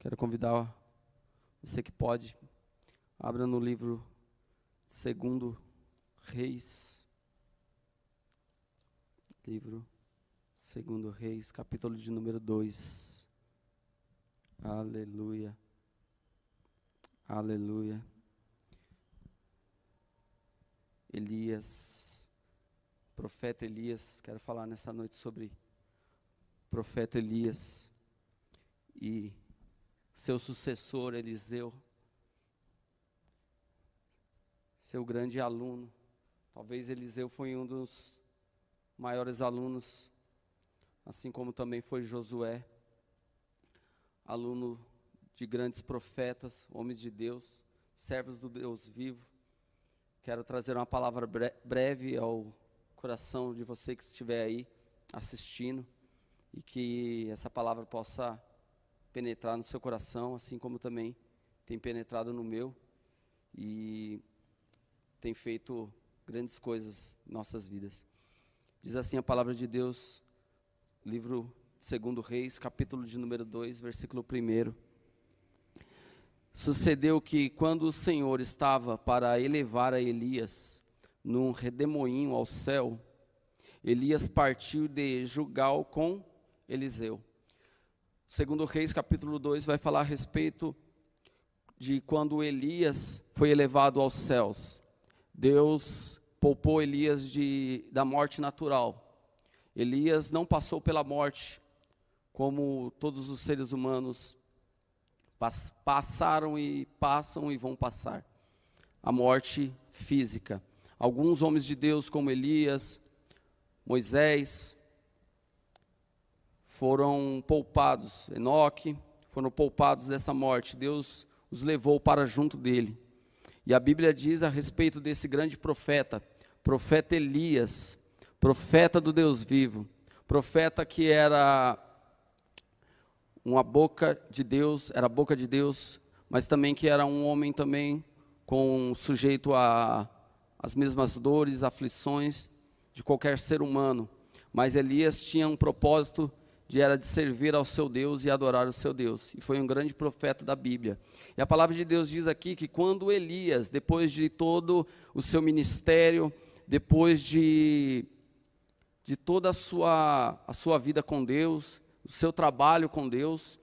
Quero convidar você que pode, abra no livro 2 Reis. Livro 2 Reis, capítulo de número 2. Aleluia. Aleluia. Elias, profeta Elias, quero falar nessa noite sobre profeta Elias e seu sucessor Eliseu, seu grande aluno. Talvez Eliseu foi um dos maiores alunos, assim como também foi Josué, aluno de grandes profetas, homens de Deus, servos do Deus vivo. Quero trazer uma palavra breve ao coração de você que estiver aí assistindo, e que essa palavra possa penetrar no seu coração, assim como também tem penetrado no meu, e tem feito grandes coisas em nossas vidas. Diz assim a palavra de Deus, livro 2 Reis, capítulo de número 2, versículo 1. Sucedeu que, quando o Senhor estava para elevar a Elias num redemoinho ao céu, Elias partiu de Gilgal com Eliseu. 2 Reis, capítulo 2, vai falar a respeito de quando Elias foi elevado aos céus. Deus poupou Elias da morte natural. Elias não passou pela morte, como todos os seres humanos passaram e passam e vão passar. A morte física. Alguns homens de Deus, como Elias, Moisés, foram poupados. Enoque, foram poupados dessa morte. Deus os levou para junto dele. E a Bíblia diz a respeito desse grande profeta, profeta Elias, profeta do Deus vivo, profeta que era uma boca de Deus, era a boca de Deus, mas também que era um homem também sujeito às mesmas dores, aflições de qualquer ser humano. Mas Elias tinha um propósito de servir ao seu Deus e adorar o seu Deus. E foi um grande profeta da Bíblia. E a palavra de Deus diz aqui que quando Elias, depois de todo o seu ministério, depois de toda a sua vida com Deus, do seu trabalho com Deus,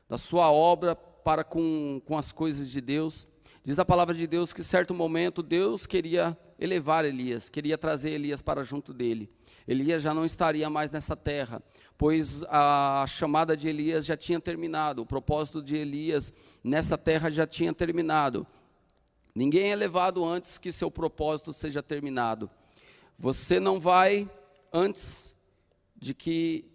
da sua obra para com as coisas de Deus, diz a palavra de Deus que em certo momento Deus queria elevar Elias, queria trazer Elias para junto dele. Elias já não estaria mais nessa terra, pois a chamada de Elias já tinha terminado, o propósito de Elias nessa terra já tinha terminado. Ninguém é levado antes que seu propósito seja terminado. Você não vai antes de que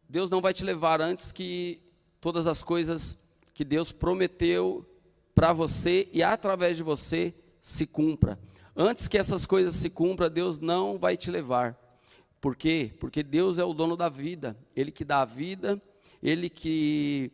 Deus não vai te levar antes que todas as coisas que Deus prometeu para você e através de você se cumpra. Antes que essas coisas se cumpram, Deus não vai te levar. Por quê? Porque Deus é o dono da vida. Ele que dá a vida, Ele que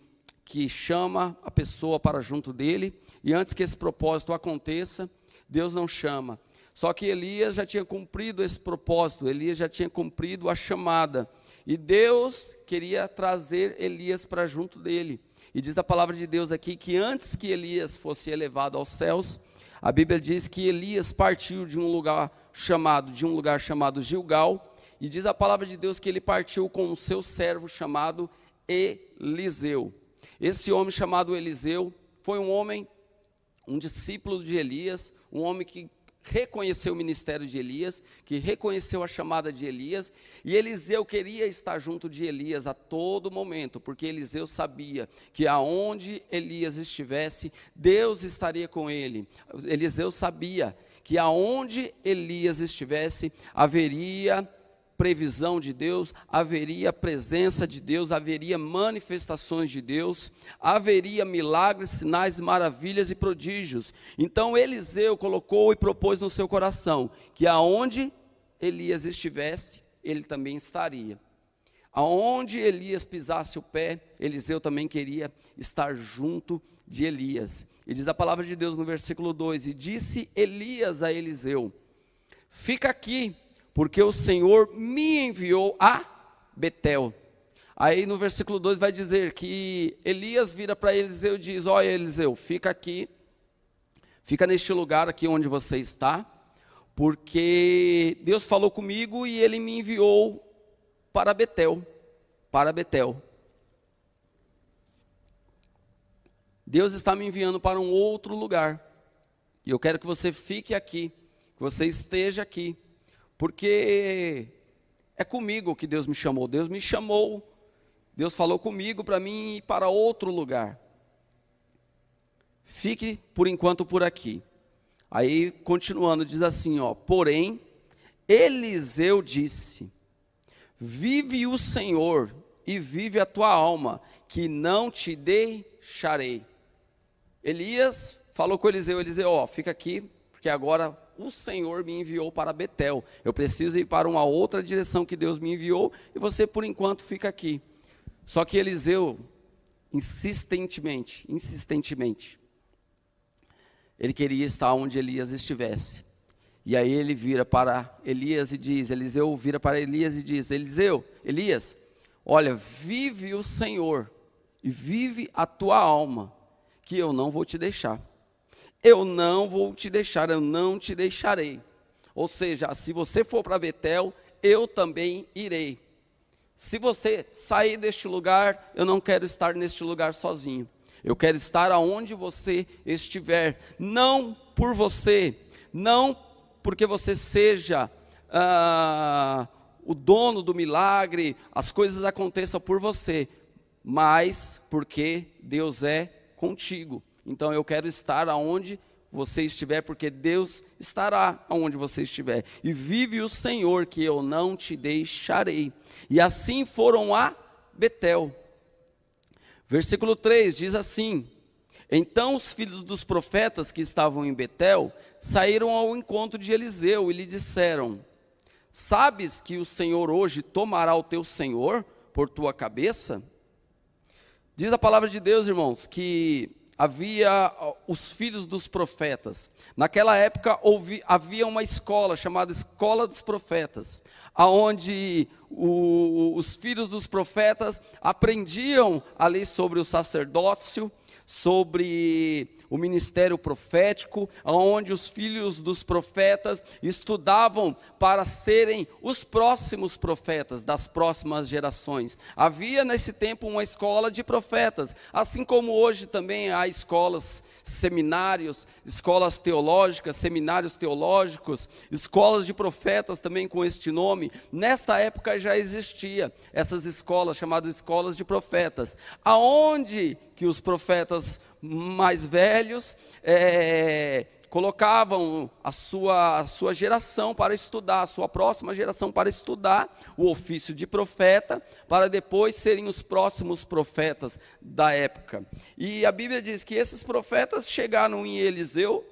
chama a pessoa para junto dele. E antes que esse propósito aconteça, Deus não chama. Só que Elias já tinha cumprido esse propósito, Elias já tinha cumprido a chamada. E Deus queria trazer Elias para junto dele. E diz a palavra de Deus aqui que antes que Elias fosse elevado aos céus, a Bíblia diz que Elias partiu de um lugar chamado Gilgal, e diz a palavra de Deus que ele partiu com o seu servo chamado Eliseu. Esse homem chamado Eliseu foi um discípulo de Elias, um homem que reconheceu o ministério de Elias, que reconheceu a chamada de Elias, e Eliseu queria estar junto de Elias a todo momento, porque Eliseu sabia que aonde Elias estivesse, Deus estaria com ele. Eliseu sabia que aonde Elias estivesse, haveria previsão de Deus, haveria presença de Deus, haveria manifestações de Deus, haveria milagres, sinais, maravilhas e prodígios. Então Eliseu colocou e propôs no seu coração que aonde Elias estivesse, ele também estaria. Aonde Elias pisasse o pé, Eliseu também queria estar junto de Elias. E diz a palavra de Deus no versículo 2, e disse Elias a Eliseu: fica aqui, porque o Senhor me enviou a Betel. Aí no versículo 2 vai dizer que Elias vira para Eliseu e diz: olha, Eliseu, fica aqui, fica neste lugar aqui onde você está, porque Deus falou comigo e Ele me enviou para Betel, Deus está me enviando para um outro lugar, e eu quero que você fique aqui, que você esteja aqui, porque é comigo que Deus me chamou, Deus falou comigo para mim ir para outro lugar. Fique por enquanto por aqui. Aí continuando diz assim, porém Eliseu disse: vive o Senhor e vive a tua alma, que não te deixarei. Elias falou com Eliseu, fica aqui, porque agora o Senhor me enviou para Betel, eu preciso ir para uma outra direção que Deus me enviou, e você por enquanto fica aqui. Só que Eliseu, insistentemente, ele queria estar onde Elias estivesse. E aí ele vira para Elias e diz, Eliseu vira para Elias e diz: Elias, olha, vive o Senhor e vive a tua alma, que eu não vou te deixar. Eu não vou te deixar, eu não te deixarei. Ou seja, se você for para Betel, eu também irei. Se você sair deste lugar, eu não quero estar neste lugar sozinho. Eu quero estar aonde você estiver, não por você, não porque você seja o dono do milagre, as coisas aconteçam por você, mas porque Deus é contigo. Então eu quero estar aonde você estiver, porque Deus estará aonde você estiver. E vive o Senhor, que eu não te deixarei. E assim foram a Betel. Versículo 3 diz assim: então os filhos dos profetas que estavam em Betel saíram ao encontro de Eliseu e lhe disseram: sabes que o Senhor hoje tomará o teu senhor por tua cabeça? Diz a palavra de Deus, irmãos, que havia os filhos dos profetas. Naquela época havia uma escola chamada Escola dos Profetas, aonde os filhos dos profetas aprendiam ali sobre o sacerdócio, sobre o ministério profético, onde os filhos dos profetas estudavam para serem os próximos profetas das próximas gerações. Havia nesse tempo uma escola de profetas, assim como hoje também há escolas, seminários, escolas teológicas, seminários teológicos, escolas de profetas também com este nome. Nesta época já existia essas escolas chamadas escolas de profetas, aonde que os profetas mais velhos colocavam a sua geração para estudar, a sua próxima geração para estudar o ofício de profeta, para depois serem os próximos profetas da época. E a Bíblia diz que esses profetas chegaram em Eliseu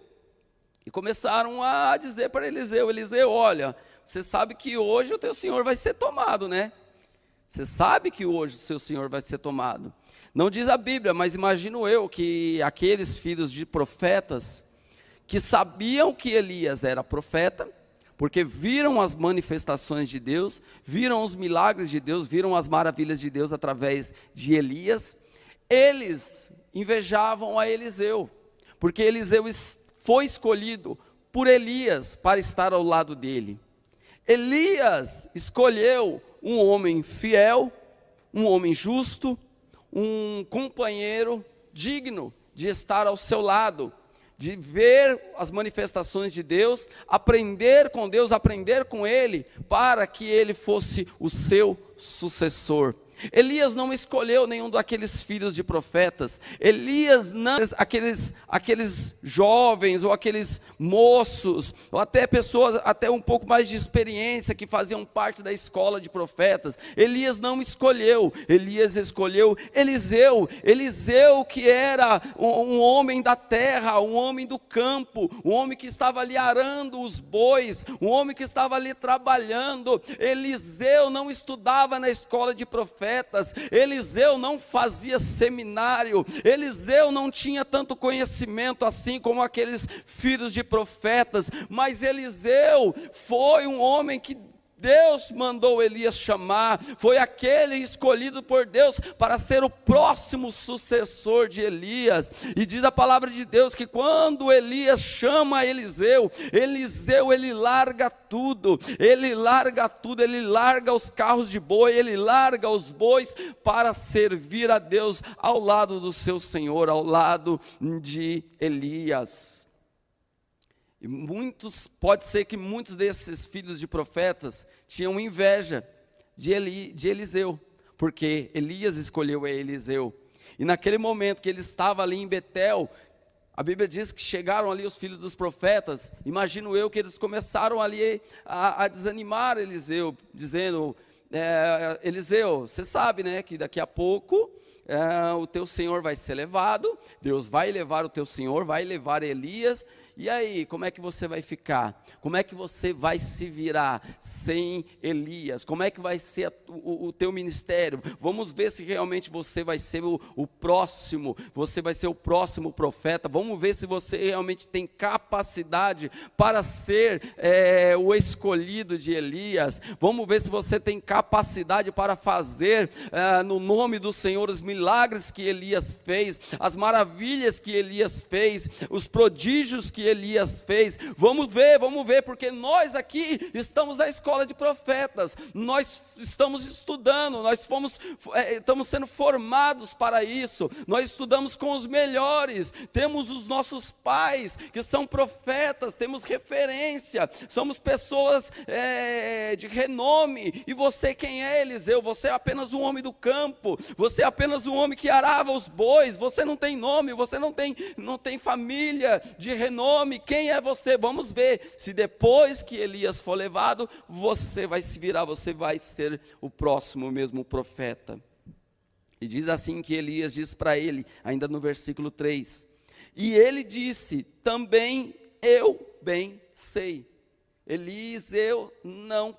e começaram a dizer para Eliseu: olha, você sabe que hoje o teu senhor vai ser tomado, né? Você sabe que hoje o seu senhor vai ser tomado. Não diz a Bíblia, mas imagino eu que aqueles filhos de profetas que sabiam que Elias era profeta, porque viram as manifestações de Deus, viram os milagres de Deus, viram as maravilhas de Deus através de Elias, eles invejavam a Eliseu, porque Eliseu foi escolhido por Elias para estar ao lado dele. Elias escolheu um homem fiel, um homem justo, um companheiro digno de estar ao seu lado, de ver as manifestações de Deus, aprender com Deus, aprender com Ele, para que ele fosse o seu sucessor. Elias não escolheu nenhum daqueles filhos de profetas. Elias não, aqueles jovens ou aqueles moços, ou até pessoas até um pouco mais de experiência que faziam parte da escola de profetas. Elias não escolheu. Elias escolheu Eliseu. Eliseu, que era um homem da terra, um homem do campo, um homem que estava ali arando os bois, um homem que estava ali trabalhando. Eliseu não estudava na escola de profetas. Eliseu não fazia seminário, Eliseu não tinha tanto conhecimento assim como aqueles filhos de profetas, mas Eliseu foi um homem que Deus mandou Elias chamar, foi aquele escolhido por Deus para ser o próximo sucessor de Elias. E diz a palavra de Deus que quando Elias chama Eliseu, ele larga tudo, ele larga os carros de boi, ele larga os bois para servir a Deus ao lado do seu Senhor, ao lado de Elias. E pode ser que muitos desses filhos de profetas tinham inveja de Eliseu, porque Elias escolheu Eliseu. E naquele momento que ele estava ali em Betel, a Bíblia diz que chegaram ali os filhos dos profetas, imagino eu que eles começaram ali a desanimar Eliseu, dizendo, Eliseu, você sabe, né, que daqui a pouco o teu senhor vai ser levado, Deus vai levar o teu senhor, vai levar Elias, e aí, como é que você vai ficar? Como é que você vai se virar sem Elias? Como é que vai ser o teu ministério? Vamos ver se realmente você vai ser o próximo, você vai ser o próximo profeta. Vamos ver se você realmente tem capacidade para ser o escolhido de Elias. Vamos ver se você tem capacidade para fazer no nome do Senhor os milagres que Elias fez, as maravilhas que Elias fez, os prodígios que Elias fez. Vamos ver, porque nós aqui estamos na escola de profetas, nós estamos estudando, estamos sendo formados para isso, nós estudamos com os melhores, temos os nossos pais que são profetas, temos referência, somos pessoas de renome. E você quem é, Eliseu? Você é apenas um homem do campo, você é apenas um homem que arava os bois, você não tem nome, você não tem família de renome. Quem é você? Vamos ver se depois que Elias for levado, você vai se virar, você vai ser o próximo mesmo profeta. E diz assim que Elias diz para ele, ainda no versículo 3, e ele disse, também eu bem sei. Eliseu não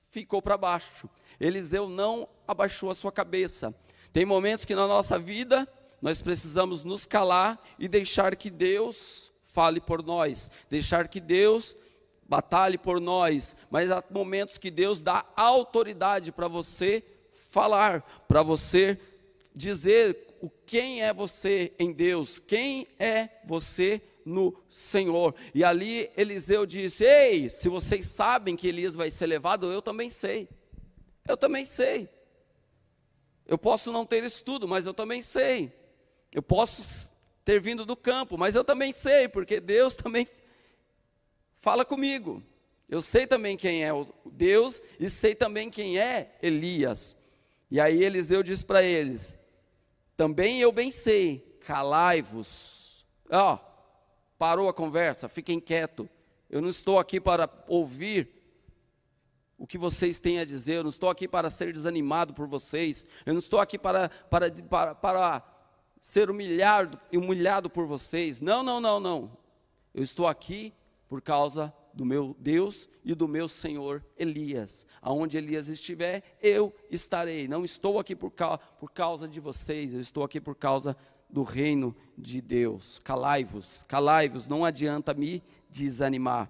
ficou para baixo, Eliseu não abaixou a sua cabeça. Tem momentos que na nossa vida, nós precisamos nos calar e deixar que Deus fale por nós, deixar que Deus batalhe por nós, mas há momentos que Deus dá autoridade para você falar, para você dizer quem é você em Deus, quem é você no Senhor. E ali Eliseu disse, ei, se vocês sabem que Elias vai ser levado, eu também sei, eu posso não ter estudo, mas eu também sei, eu posso ter vindo do campo, mas eu também sei, porque Deus também fala comigo. Eu sei também quem é o Deus e sei também quem é Elias. E aí Eliseu diz para eles, também eu bem sei, calai-vos. Parou a conversa, fiquem quietos. Eu não estou aqui para ouvir o que vocês têm a dizer, eu não estou aqui para ser desanimado por vocês, eu não estou aqui para ser humilhado por vocês. Não. Eu estou aqui por causa do meu Deus e do meu Senhor Elias. Aonde Elias estiver, eu estarei. Não estou aqui por causa de vocês, eu estou aqui por causa do reino de Deus. Calai-vos, não adianta me desanimar.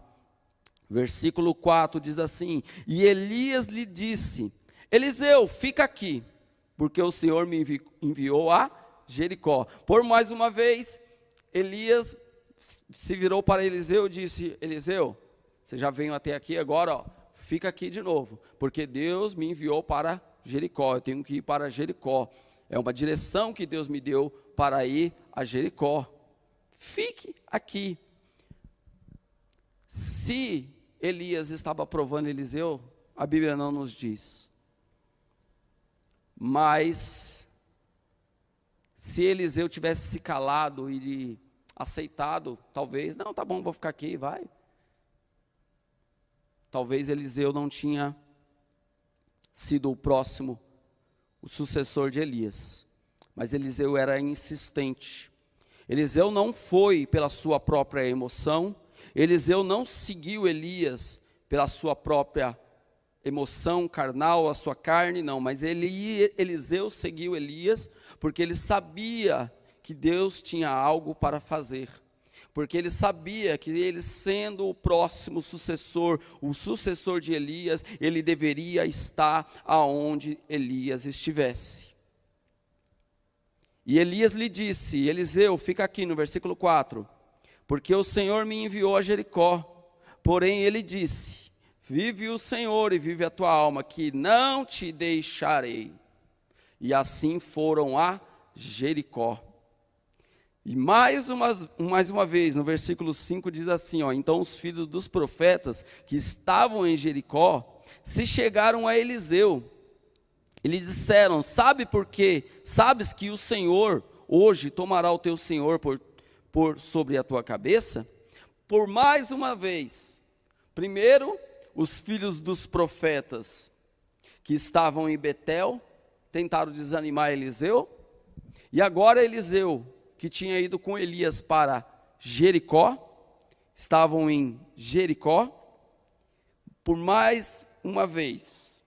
Versículo 4 diz assim, e Elias lhe disse, Eliseu, fica aqui, porque o Senhor me enviou a Jericó. Por mais uma vez, Elias se virou para Eliseu e disse, Eliseu, você já veio até aqui agora, fica aqui de novo, porque Deus me enviou para Jericó, eu tenho que ir para Jericó, é uma direção que Deus me deu para ir a Jericó, fique aqui. Se Elias estava provando Eliseu, a Bíblia não nos diz, mas se Eliseu tivesse se calado e aceitado, talvez, não, tá bom, vou ficar aqui, vai. Talvez Eliseu não tinha sido o próximo, o sucessor de Elias. Mas Eliseu era insistente. Eliseu não foi pela sua própria emoção, Eliseu não seguiu Elias pela sua própria emoção carnal, a sua carne, não, mas Eliseu seguiu Elias porque ele sabia que Deus tinha algo para fazer. porque ele sabia que ele, sendo o próximo sucessor, o sucessor de Elias, ele deveria estar aonde Elias estivesse. E Elias lhe disse: Eliseu, fica aqui no versículo 4, porque o Senhor me enviou a Jericó. Porém ele disse: vive o Senhor e vive a tua alma, que não te deixarei. E assim foram a Jericó. E mais uma vez, no versículo 5 diz assim, então os filhos dos profetas que estavam em Jericó se chegaram a Eliseu. Eles disseram: sabe por quê? Sabes que o Senhor hoje tomará o teu senhor por sobre a tua cabeça? Por mais uma vez, primeiro, os filhos dos profetas que estavam em Betel tentaram desanimar Eliseu, e agora Eliseu, que tinha ido com Elias para Jericó, estavam em Jericó. Por mais uma vez,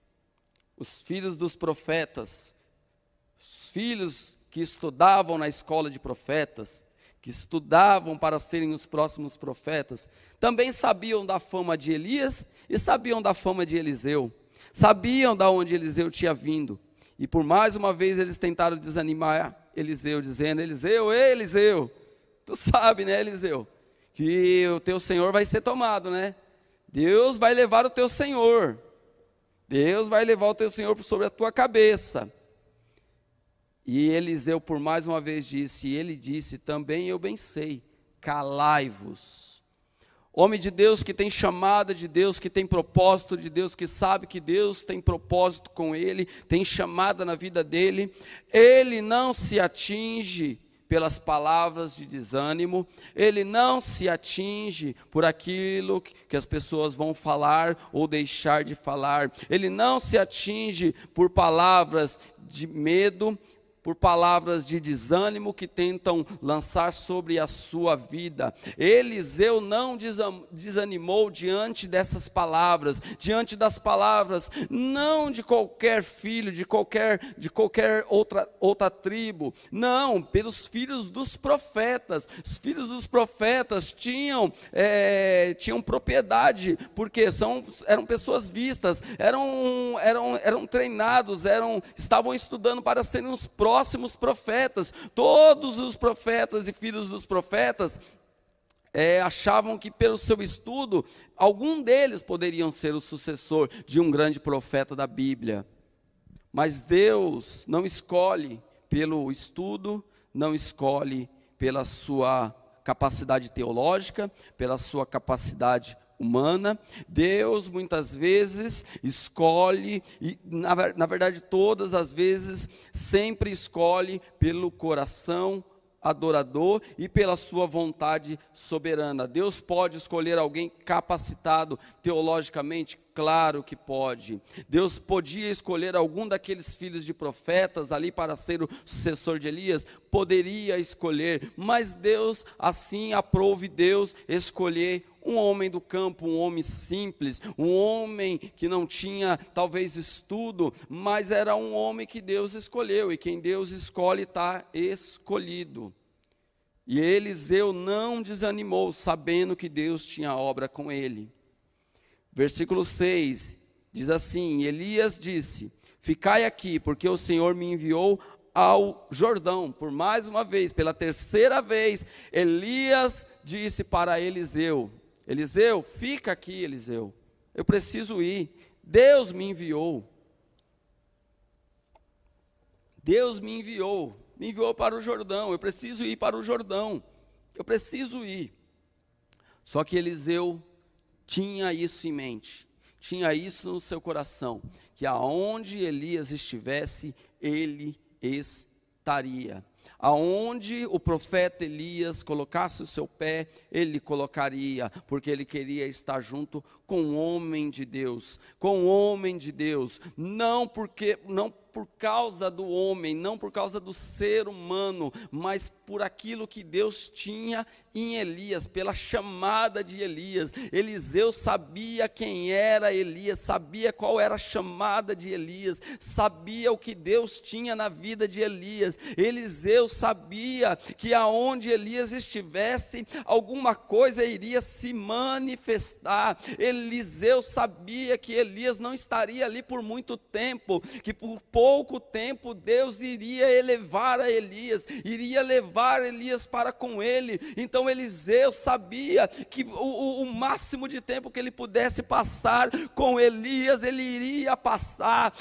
os filhos dos profetas, os filhos que estudavam na escola de profetas, que estudavam para serem os próximos profetas, também sabiam da fama de Elias e sabiam da fama de Eliseu, sabiam de onde Eliseu tinha vindo, e por mais uma vez eles tentaram desanimar Eliseu, dizendo: Eliseu, ei Eliseu, tu sabe, né, Eliseu, que o teu senhor vai ser tomado, né? Deus vai levar o teu senhor, Deus vai levar o teu senhor sobre a tua cabeça. E Eliseu por mais uma vez disse, e ele disse: também eu bem sei, calai-vos. Homem de Deus que tem chamada de Deus, que tem propósito de Deus, que sabe que Deus tem propósito com ele, tem chamada na vida dele, ele não se atinge pelas palavras de desânimo, ele não se atinge por aquilo que as pessoas vão falar ou deixar de falar, ele não se atinge por palavras de medo, por palavras de desânimo que tentam lançar sobre a sua vida. Eliseu não desanimou diante dessas palavras, diante das palavras, não de qualquer filho, de qualquer outra tribo, não, pelos filhos dos profetas. Os filhos dos profetas tinham propriedade, porque eram pessoas vistas, eram treinados, estavam estudando para serem os próximos profetas. Todos os profetas e filhos dos profetas achavam que pelo seu estudo, algum deles poderiam ser o sucessor de um grande profeta da Bíblia. Mas Deus não escolhe pelo estudo, não escolhe pela sua capacidade teológica, pela sua capacidade humana. Deus muitas vezes escolhe, e na verdade todas as vezes, sempre escolhe pelo coração adorador e pela sua vontade soberana. Deus pode escolher alguém capacitado teologicamente? Claro que pode. Deus podia escolher algum daqueles filhos de profetas ali para ser o sucessor de Elias? Poderia escolher, mas Deus assim aprove Deus escolher um homem do campo, um homem simples, um homem que não tinha talvez estudo, mas era um homem que Deus escolheu, e quem Deus escolhe está escolhido. E Eliseu não desanimou, sabendo que Deus tinha obra com ele. Versículo 6, diz assim: Elias disse: ficai aqui, porque o Senhor me enviou ao Jordão. Por mais uma vez, pela terceira vez, Elias disse para Eliseu: Eliseu, fica aqui, Eliseu, eu preciso ir, Deus me enviou. Deus me enviou para o Jordão, eu preciso ir para o Jordão, eu preciso ir. Só que Eliseu tinha isso em mente, tinha isso no seu coração, que aonde Elias estivesse, ele estaria. Aonde o profeta Elias colocasse o seu pé, ele colocaria, porque ele queria estar junto com o homem de Deus, não por causa do homem, não por causa do ser humano, mas por aquilo que Deus tinha em Elias, pela chamada de Elias. Eliseu sabia quem era Elias, sabia qual era a chamada de Elias, sabia o que Deus tinha na vida de Elias. Eliseu sabia que aonde Elias estivesse, alguma coisa iria se manifestar. Eliseu sabia que Elias não estaria ali por muito tempo, que por pouco tempo Deus iria elevar a Elias, iria levar Elias para com ele. Então Eliseu sabia que o máximo de tempo que ele pudesse passar com Elias, ele iria passar.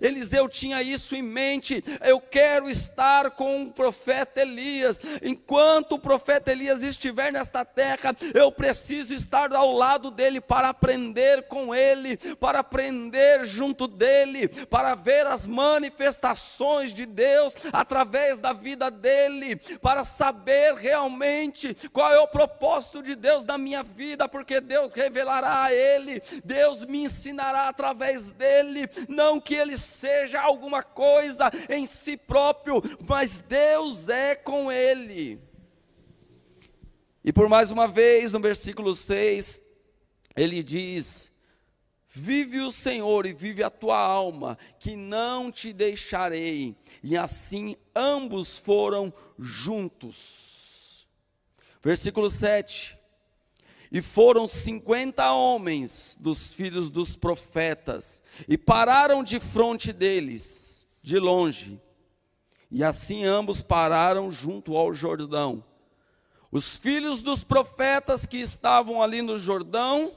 Eliseu tinha isso em mente: eu quero estar com o profeta Elias. Enquanto o profeta Elias estiver nesta terra, eu preciso estar ao lado dele para aprender com ele, para aprender junto dele, para ver as manifestações de Deus através da vida dele, para saber realmente qual é o propósito de Deus na minha vida, porque Deus revelará a ele, Deus me ensinará através dele. Não que ele seja alguma coisa em si próprio, mas Deus é com ele. E por mais uma vez, no versículo 6, ele diz: vive o Senhor e vive a tua alma, que não te deixarei. E assim ambos foram juntos. Versículo 7. E foram 50 homens dos filhos dos profetas, e pararam de fronte deles, de longe. E assim ambos pararam junto ao Jordão. Os filhos dos profetas que estavam ali no Jordão,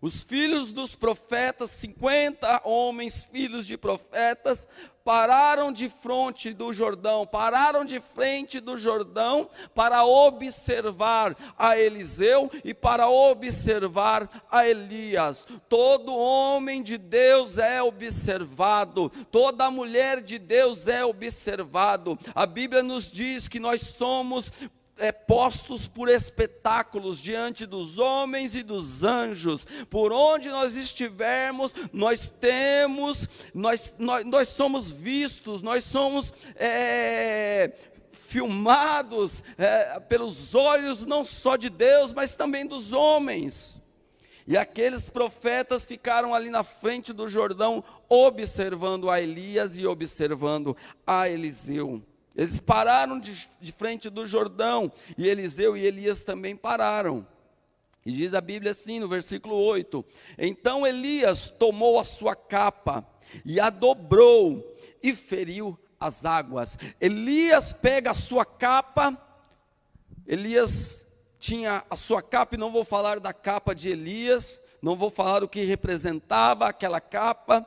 os filhos dos profetas, 50 homens, filhos de profetas, pararam de frente do Jordão, para observar a Eliseu e para observar a Elias. Todo homem de Deus é observado, toda mulher de Deus é observado. A Bíblia nos diz que nós somos postos por espetáculos diante dos homens e dos anjos. Por onde nós estivermos, nós somos vistos, nós somos filmados pelos olhos não só de Deus, mas também dos homens. E aqueles profetas ficaram ali na frente do Jordão, observando a Elias e observando a Eliseu. Eles pararam de frente do Jordão, e Eliseu e Elias também pararam. E diz a Bíblia assim no versículo 8: então Elias tomou a sua capa, e a dobrou, e feriu as águas. Elias pega a sua capa. Elias tinha a sua capa, e não vou falar da capa de Elias, não vou falar o que representava aquela capa.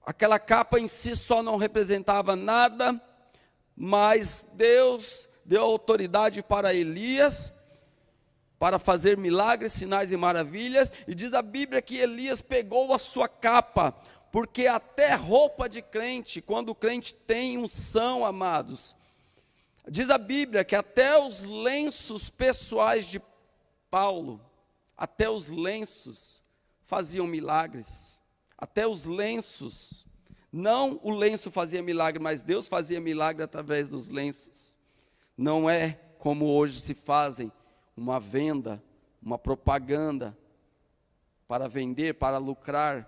Aquela capa em si só não representava nada, mas Deus deu autoridade para Elias, para fazer milagres, sinais e maravilhas. E diz a Bíblia que Elias pegou a sua capa, porque até roupa de crente, quando o crente tem unção, amados, diz a Bíblia que até os lenços pessoais de Paulo, até os lenços faziam milagres, até os lenços. Não o lenço fazia milagre, mas Deus fazia milagre através dos lenços. Não é como hoje se fazem uma venda, uma propaganda para vender, para lucrar.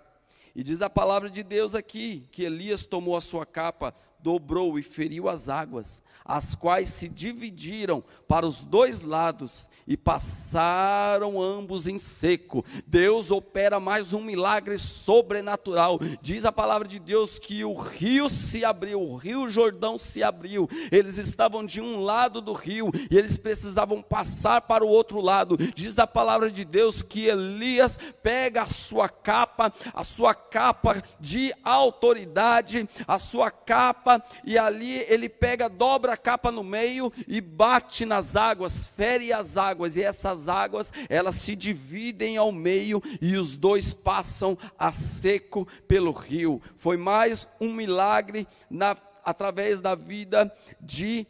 E diz a palavra de Deus aqui, que Elias tomou a sua capa, dobrou e feriu as águas, as quais se dividiram para os dois lados e passaram ambos em seco. Deus opera mais um milagre sobrenatural. Diz a palavra de Deus que o rio se abriu, o rio Jordão se abriu. Eles estavam de um lado do rio e eles precisavam passar para o outro lado. Diz a palavra de Deus que Elias pega a sua capa de autoridade, a sua capa, e ali ele pega, dobra a capa no meio e bate nas águas, fere as águas, e essas águas, elas se dividem ao meio e os dois passam a seco pelo rio. Foi mais um milagre através da vida de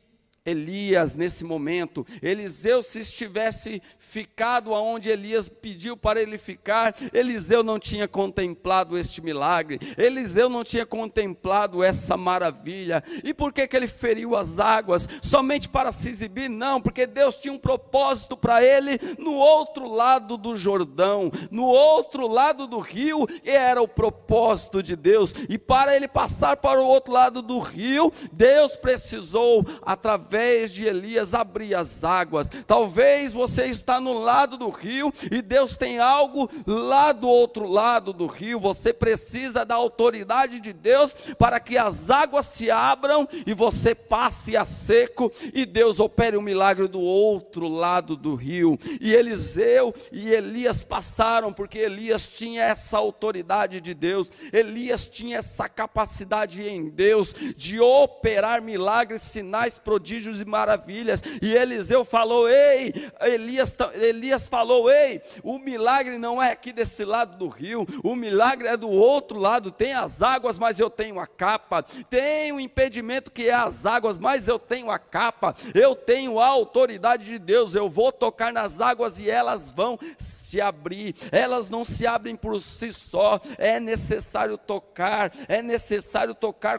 Elias, nesse momento, Eliseu, se estivesse ficado aonde Elias pediu para ele ficar, Eliseu não tinha contemplado este milagre, Eliseu não tinha contemplado essa maravilha. E por que ele feriu as águas? Somente para se exibir? Não, porque Deus tinha um propósito para ele no outro lado do Jordão, no outro lado do rio, era o propósito de Deus. E para ele passar para o outro lado do rio, Deus precisou, através de Elias, abrir as águas. Talvez você está no lado do rio e Deus tem algo lá do outro lado do rio. Você precisa da autoridade de Deus para que as águas se abram e você passe a seco e Deus opere um milagre do outro lado do rio. E Eliseu e Elias passaram, porque Elias tinha essa autoridade de Deus, Elias tinha essa capacidade em Deus de operar milagres, sinais, prodígios e maravilhas. E Eliseu falou: ei, Elias falou: ei, o milagre não é aqui desse lado do rio, o milagre é do outro lado. Tem as águas, mas eu tenho a capa. Tem um impedimento que é as águas, mas eu tenho a capa. Eu tenho a autoridade de Deus. Eu vou tocar nas águas e elas vão se abrir. Elas não se abrem por si só, é necessário tocar,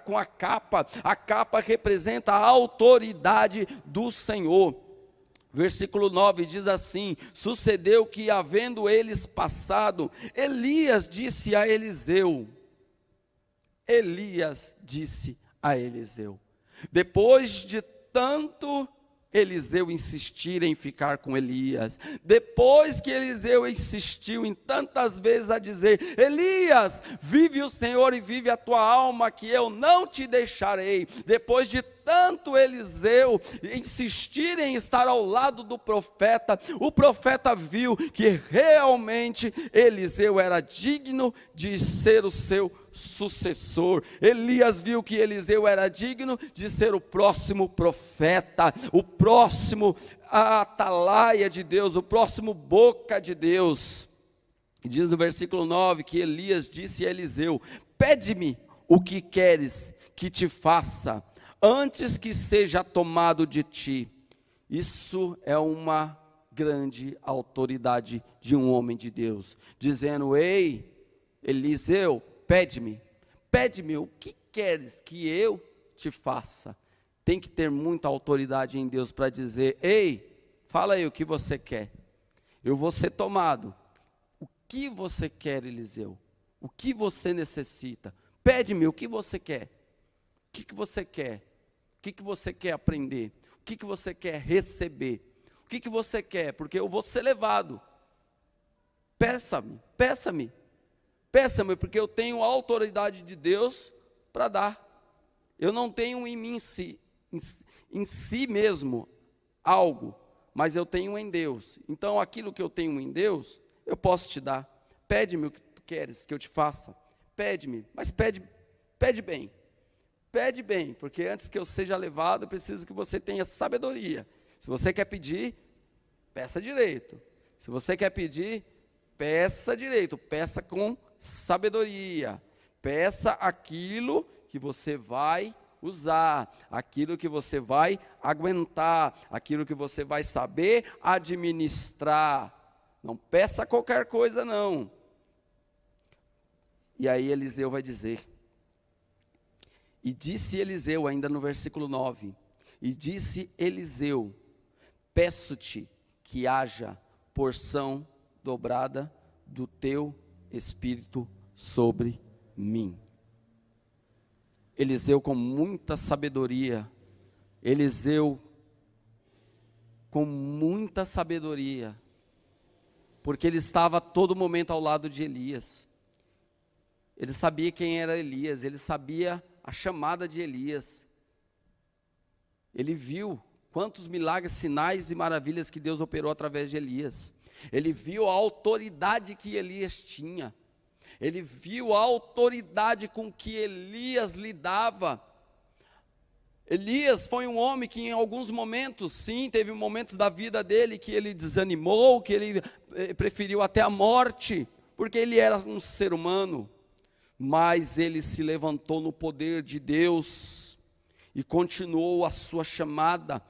com a capa. A capa representa a autoridade do Senhor. Versículo 9 diz assim: sucedeu que, havendo eles passado, Elias disse a Eliseu, depois de tanto Eliseu insistir em ficar com Elias, depois que Eliseu insistiu em tantas vezes a dizer: Elias, vive o Senhor e vive a tua alma, que eu não te deixarei. Depois de tanto Eliseu insistir em estar ao lado do profeta, o profeta viu que realmente Eliseu era digno de ser o seu sucessor. Elias viu que Eliseu era digno de ser o próximo profeta, o próximo atalaia de Deus, o próximo boca de Deus. E diz no versículo 9 que Elias disse a Eliseu: pede-me o que queres que te faça, antes que seja tomado de ti. Isso é uma grande autoridade de um homem de Deus, dizendo: ei, Eliseu, pede-me o que queres que eu te faça. Tem que ter muita autoridade em Deus para dizer: ei, fala aí o que você quer, eu vou ser tomado. O que você quer, Eliseu? O que você necessita? Pede-me o que você quer. O que você quer? O que você quer aprender? O que você quer receber? O que você quer? Porque eu vou ser levado. Peça-me, porque eu tenho a autoridade de Deus para dar. Eu não tenho em mim em si mesmo algo, mas eu tenho em Deus. Então aquilo que eu tenho em Deus, eu posso te dar. Pede-me o que tu queres que eu te faça. Pede-me, mas pede bem. Pede bem, porque antes que eu seja levado, eu preciso que você tenha sabedoria. Se você quer pedir, peça direito. Se você quer pedir, peça direito, peça com sabedoria. Peça aquilo que você vai usar, aquilo que você vai aguentar, aquilo que você vai saber administrar. Não peça qualquer coisa, não. E aí Eliseu vai dizer: e disse Eliseu, ainda no versículo 9, e disse Eliseu: peço-te que haja porção dobrada do teu espírito sobre mim. Eliseu com muita sabedoria, porque ele estava a todo momento ao lado de Elias. Ele sabia quem era Elias, ele sabia a chamada de Elias. Ele viu quantos milagres, sinais e maravilhas que Deus operou através de Elias. Ele viu a autoridade que Elias tinha. Ele viu a autoridade com que Elias lidava. Elias foi um homem que em alguns momentos, sim, teve momentos da vida dele que ele desanimou, que ele preferiu até a morte, porque ele era um ser humano. Mas ele se levantou no poder de Deus, e continuou a sua chamada,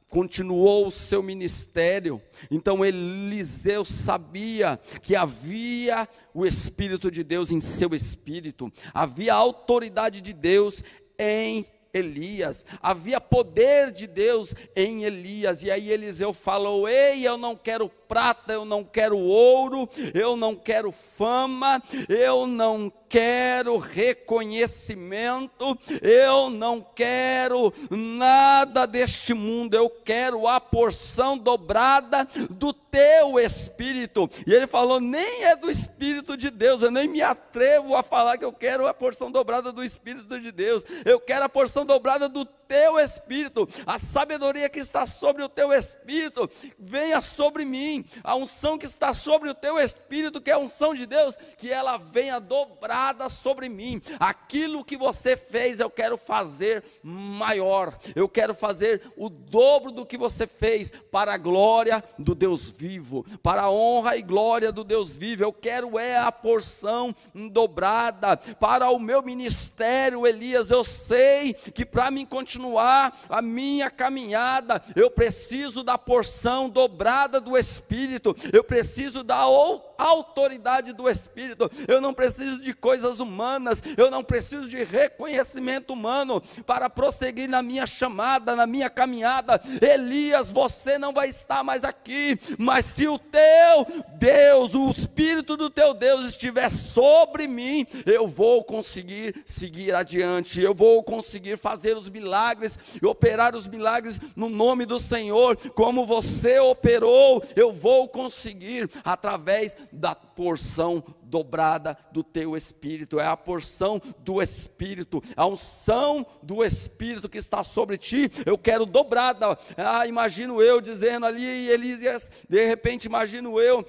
continuou o seu ministério. Então Eliseu sabia que havia o Espírito de Deus em seu espírito, havia a autoridade de Deus em Elias, havia poder de Deus em Elias. E aí Eliseu falou: ei, eu não quero prata, eu não quero ouro, eu não quero fama, eu não quero reconhecimento, eu não quero nada deste mundo, eu quero a porção dobrada do teu Espírito. E ele falou: nem é do Espírito de Deus, eu nem me atrevo a falar que eu quero a porção dobrada do Espírito de Deus, eu quero a porção dobrada do teu Espírito, a sabedoria que está sobre o teu Espírito, venha sobre mim, a unção que está sobre o teu Espírito, que é a unção de Deus, que ela venha dobrada sobre mim. Aquilo que você fez, eu quero fazer maior, eu quero fazer o dobro do que você fez, para a glória do Deus vivo, para a honra e glória do Deus vivo. Eu quero a porção dobrada para o meu ministério. Elias, eu sei que para mim continuar a minha caminhada, eu preciso da porção dobrada do Espírito, eu preciso da autoridade do Espírito, eu não preciso de coisas humanas, eu não preciso de reconhecimento humano para prosseguir na minha chamada, na minha caminhada. Elias, você não vai estar mais aqui, mas se o teu Deus, o Espírito do teu Deus estiver sobre mim, eu vou conseguir seguir adiante, eu vou conseguir fazer os milagres e operar os milagres no nome do Senhor, como você operou. Eu vou conseguir através da porção dobrada do teu Espírito. É a porção do Espírito, a unção do Espírito que está sobre ti, eu quero dobrada. Imagino eu dizendo ali, Elias, de repente imagino eu,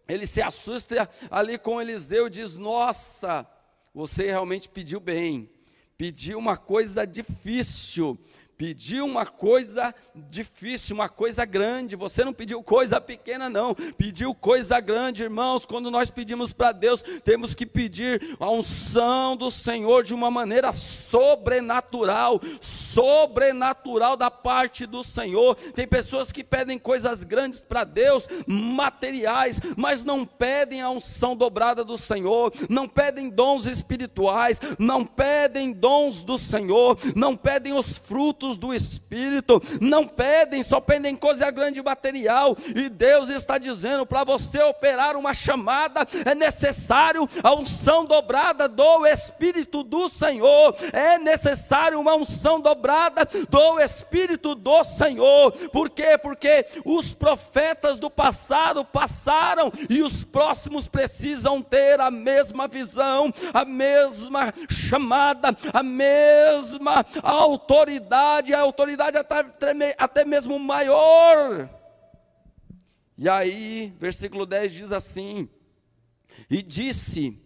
ele se assusta ali com Eliseu e diz: nossa, você realmente pediu bem, pediu uma coisa difícil, pediu uma coisa difícil, uma coisa grande. Você não pediu coisa pequena não, pediu coisa grande. Irmãos, quando nós pedimos para Deus, temos que pedir a unção do Senhor de uma maneira sobrenatural, sobrenatural da parte do Senhor. Tem pessoas que pedem coisas grandes para Deus, materiais, mas não pedem a unção dobrada do Senhor, não pedem dons espirituais, não pedem dons do Senhor, não pedem os frutos do Espírito, não pedem, só pedem coisa grande e material. E Deus está dizendo: para você operar uma chamada, é necessário a unção dobrada do Espírito do Senhor, é necessário uma unção dobrada do Espírito do Senhor. Por quê? Porque os profetas do passado passaram, e os próximos precisam ter a mesma visão, a mesma chamada, a mesma autoridade, a autoridade até mesmo maior. E aí, versículo 10 diz assim: e disse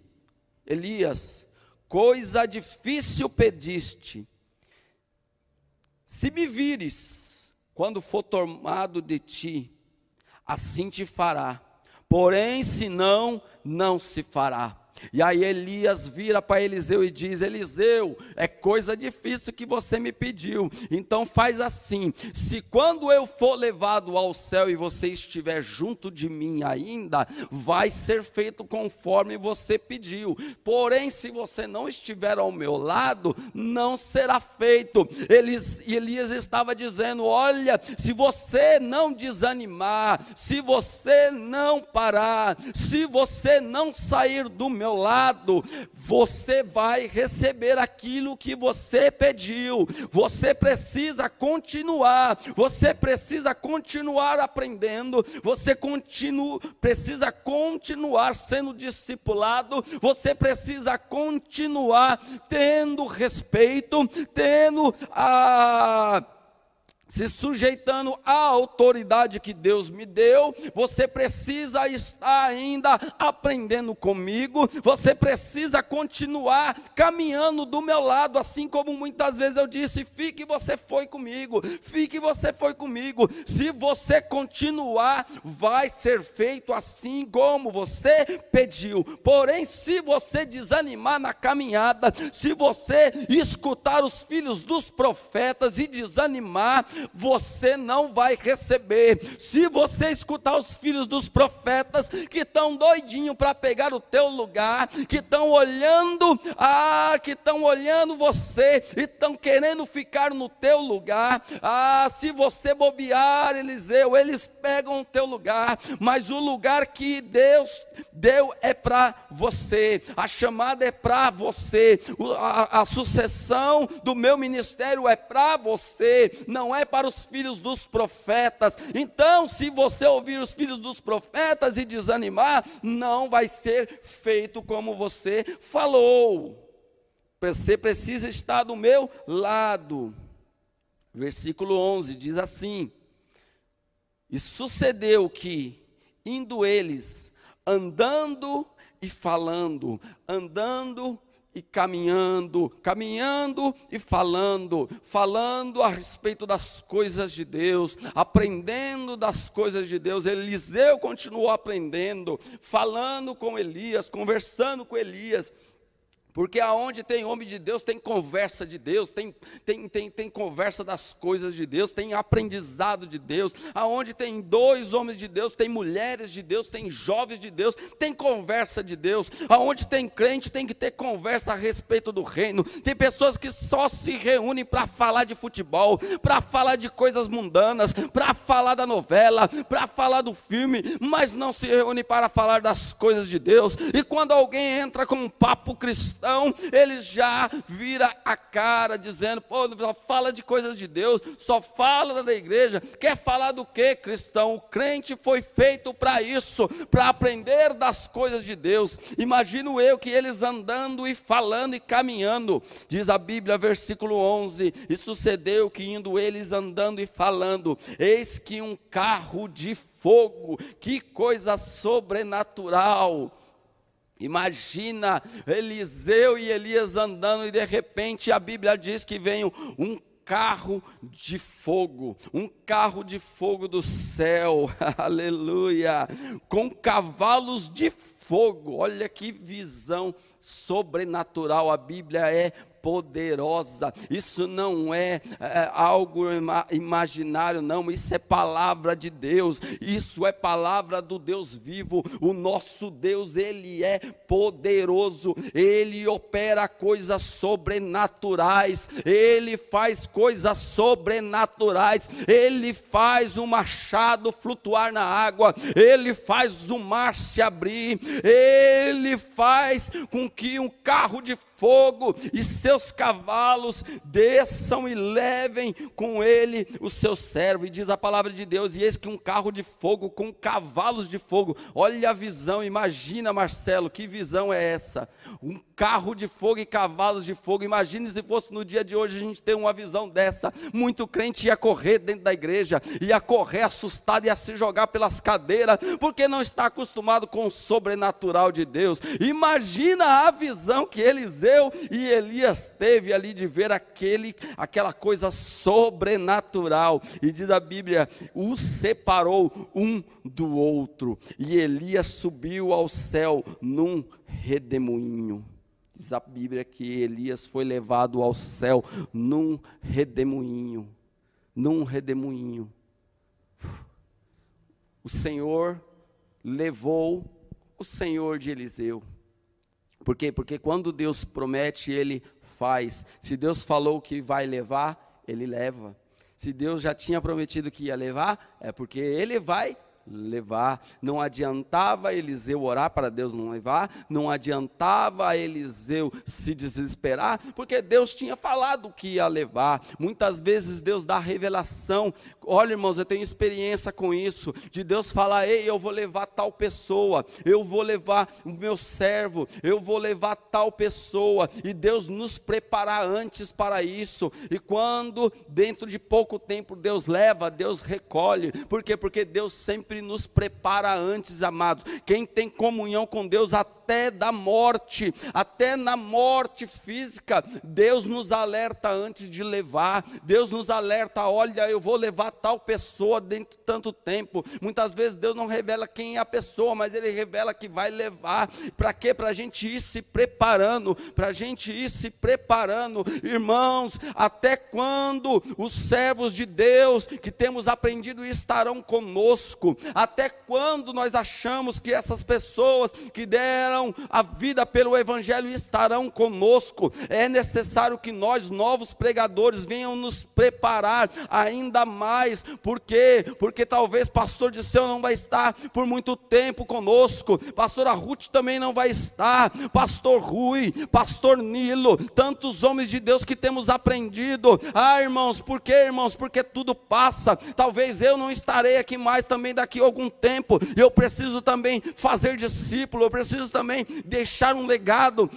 Elias: coisa difícil pediste, se me vires, quando for tomado de ti, assim te fará, porém se não, não se fará. E aí Elias vira para Eliseu e diz: Eliseu, é coisa difícil que você me pediu, então faz assim, se quando eu for levado ao céu e você estiver junto de mim ainda, vai ser feito conforme você pediu, porém se você não estiver ao meu lado, não será feito. Elias estava dizendo: olha, se você não desanimar, se você não parar, se você não sair do meu lado, você vai receber aquilo que você pediu. Você precisa continuar, você precisa continuar aprendendo, você precisa continuar sendo discipulado, você precisa continuar tendo respeito, tendo se sujeitando à autoridade que Deus me deu. Você precisa estar ainda aprendendo comigo, você precisa continuar caminhando do meu lado, assim como muitas vezes eu disse: fique, você foi comigo, fique, você foi comigo. Se você continuar, vai ser feito assim como você pediu. Porém, se você desanimar na caminhada, se você escutar os filhos dos profetas e desanimar, você não vai receber. Se você escutar os filhos dos profetas que estão doidinhos para pegar o teu lugar, que estão olhando, você e estão querendo ficar no teu lugar, se você bobear, Eliseu, eles pegam o teu lugar, mas o lugar que Deus deu é para você, a chamada é para você, a sucessão do meu ministério é para você, não é para os filhos dos profetas. Então, se você ouvir os filhos dos profetas e desanimar, não vai ser feito como você falou. Você precisa estar do meu lado. Versículo 11 diz assim: e sucedeu que, indo eles, andando e falando, andando e caminhando, caminhando e falando, falando a respeito das coisas de Deus, aprendendo das coisas de Deus. Eliseu continuou aprendendo, falando com Elias, conversando com Elias. Porque aonde tem homem de Deus, tem conversa de Deus, tem conversa das coisas de Deus, tem aprendizado de Deus. Aonde tem dois homens de Deus, tem mulheres de Deus, tem jovens de Deus, tem conversa de Deus. Aonde tem crente, tem que ter conversa a respeito do reino. Tem pessoas que só se reúnem para falar de futebol, para falar de coisas mundanas, para falar da novela, para falar do filme, mas não se reúnem para falar das coisas de Deus. E quando alguém entra com um papo cristão, ele já vira a cara dizendo: pô, só fala de coisas de Deus, só fala da igreja. Quer falar do que, cristão? O crente foi feito para isso, para aprender das coisas de Deus. Imagino eu que eles andando e falando e caminhando. Diz a Bíblia, versículo 11: e sucedeu que, indo eles andando e falando, eis que um carro de fogo, que coisa sobrenatural. Imagina Eliseu e Elias andando, e de repente a Bíblia diz que vem um carro de fogo do céu, aleluia, com cavalos de fogo. Olha que visão sobrenatural, a Bíblia é poderosa. Isso não é algo imaginário, não. Isso é palavra de Deus. Isso é palavra do Deus vivo. O nosso Deus, Ele é poderoso. Ele opera coisas sobrenaturais. Ele faz coisas sobrenaturais. Ele faz o machado flutuar na água. Ele faz o mar se abrir. Ele faz com que um carro de fogo e seus cavalos desçam e levem com ele o seu servo. E diz a palavra de Deus: e eis que um carro de fogo com cavalos de fogo. Olha a visão, imagina, Marcelo, que visão é essa? Um carro de fogo e cavalos de fogo. Imagine se fosse no dia de hoje a gente ter uma visão dessa. Muito crente ia correr dentro da igreja, ia correr assustado, ia se jogar pelas cadeiras, porque não está acostumado com o sobrenatural de Deus. Imagina a visão que Eliseu e Elias teve ali de ver aquela coisa sobrenatural. E diz a Bíblia: os separou um do outro, e Elias subiu ao céu num redemoinho. Diz a Bíblia que Elias foi levado ao céu num redemoinho. O Senhor levou o Senhor de Eliseu. Por quê? Porque quando Deus promete, Ele faz. Se Deus falou que vai levar, Ele leva. Se Deus já tinha prometido que ia levar, é porque Ele vai levar. Não adiantava Eliseu orar para Deus não levar, não adiantava Eliseu se desesperar, porque Deus tinha falado que ia levar. Muitas vezes Deus dá revelação. Olha, irmãos, eu tenho experiência com isso, de Deus falar: ei, eu vou levar tal pessoa, eu vou levar o meu servo, eu vou levar tal pessoa, e Deus nos preparar antes para isso, e quando dentro de pouco tempo Deus leva, Deus recolhe. Por quê? Porque Deus sempre nos prepara antes, amados. Quem tem comunhão com Deus até da morte, até na morte física, Deus nos alerta antes de levar. Deus nos alerta: olha, eu vou levar tal pessoa dentro de tanto tempo. Muitas vezes Deus não revela quem é a pessoa, mas Ele revela que vai levar. Para quê? Para a gente ir se preparando, para a gente ir se preparando. Irmãos, até quando os servos de Deus que temos aprendido estarão conosco? Até quando nós achamos que essas pessoas que deram a vida pelo Evangelho estarão conosco? É necessário que nós, novos pregadores, venham nos preparar ainda mais. Por quê? Porque talvez pastor Disseu não vai estar por muito tempo conosco, pastora Ruth também não vai estar, pastor Rui, pastor Nilo, tantos homens de Deus que temos aprendido. Irmãos, por quê, irmãos? Porque tudo passa. Talvez eu não estarei aqui mais também daqui a algum tempo. Eu preciso também fazer discípulo, eu preciso também deixar um legado.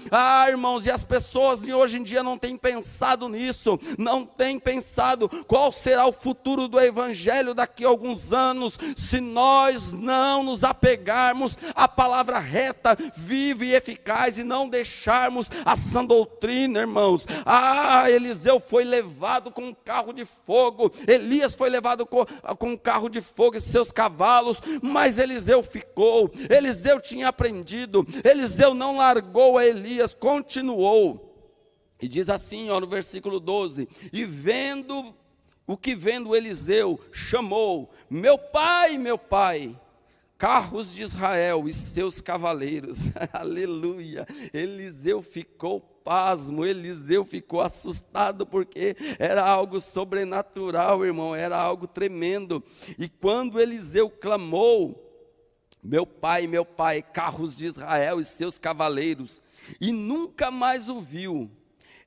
Irmãos, e as pessoas de hoje em dia não têm pensado nisso, não têm pensado qual será o futuro do Evangelho daqui a alguns anos, se nós não nos apegarmos à palavra reta, viva e eficaz, e não deixarmos a sã doutrina, irmãos. Eliseu foi levado com um carro de fogo, Elias foi levado com um carro de fogo e seus cavalos, mas Eliseu ficou. Eliseu tinha aprendido, Eliseu não largou a Elias, continuou. E diz assim, no versículo 12: e vendo Eliseu, chamou: meu pai, carros de Israel e seus cavaleiros. Aleluia. Eliseu ficou pasmo, Eliseu ficou assustado, porque era algo sobrenatural, irmão, era algo tremendo. E quando Eliseu clamou: meu pai, carros de Israel e seus cavaleiros, e nunca mais o viu,